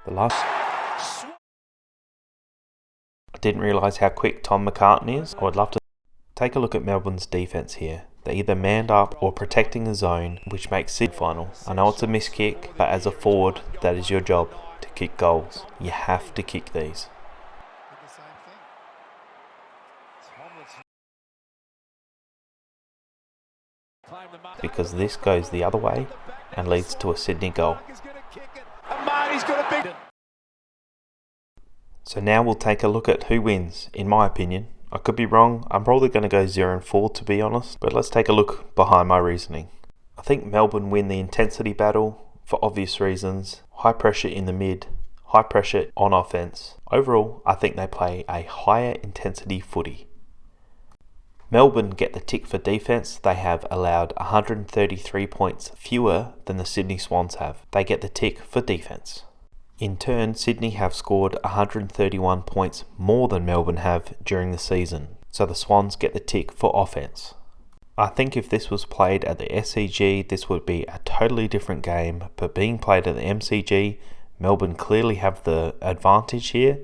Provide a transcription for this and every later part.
The last... I didn't realise how quick Tom McCartan is. I would love to take a look at Melbourne's defence here. They're either manned up or protecting the zone, which makes Sydney final. I know it's a missed kick, but as a forward, that is your job, to kick goals. You have to kick these. Because this goes the other way and leads to a Sydney goal. So now we'll take a look at who wins, in my opinion. I could be wrong, I'm probably going to go 0-4 to be honest, but let's take a look behind my reasoning. I think Melbourne win the intensity battle for obvious reasons. High pressure in the mid, high pressure on offence. Overall, I think they play a higher intensity footy. Melbourne get the tick for defence. They have allowed 133 points fewer than the Sydney Swans have. They get the tick for defence. In turn, Sydney have scored 131 points more than Melbourne have during the season, so the Swans get the tick for offence. I think if this was played at the SCG, this would be a totally different game, but being played at the MCG, Melbourne clearly have the advantage here.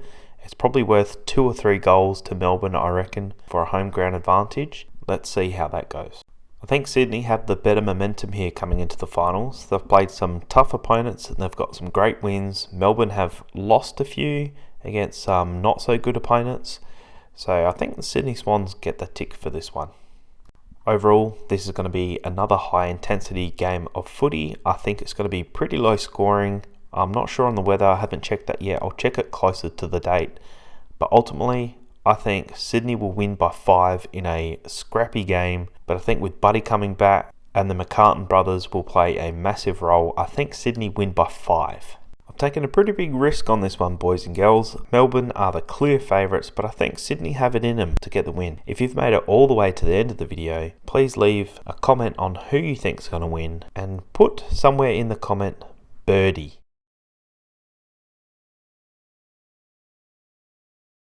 It's probably worth 2 or 3 goals to Melbourne, I reckon, for a home ground advantage. Let's see how that goes. I think Sydney have the better momentum here coming into the finals. They've played some tough opponents and they've got some great wins. Melbourne have lost a few against some not so good opponents. So I think the Sydney Swans get the tick for this one. Overall, this is going to be another high intensity game of footy. I think it's going to be pretty low scoring. I'm not sure on the weather, I haven't checked that yet. I'll check it closer to the date. But ultimately, I think Sydney will win by 5 in a scrappy game, but I think with Buddy coming back and the McCartan brothers will play a massive role, I think Sydney win by 5. I've taken a pretty big risk on this one, boys and girls. Melbourne are the clear favourites, but I think Sydney have it in them to get the win. If you've made it all the way to the end of the video, please leave a comment on who you think is going to win and put somewhere in the comment birdie.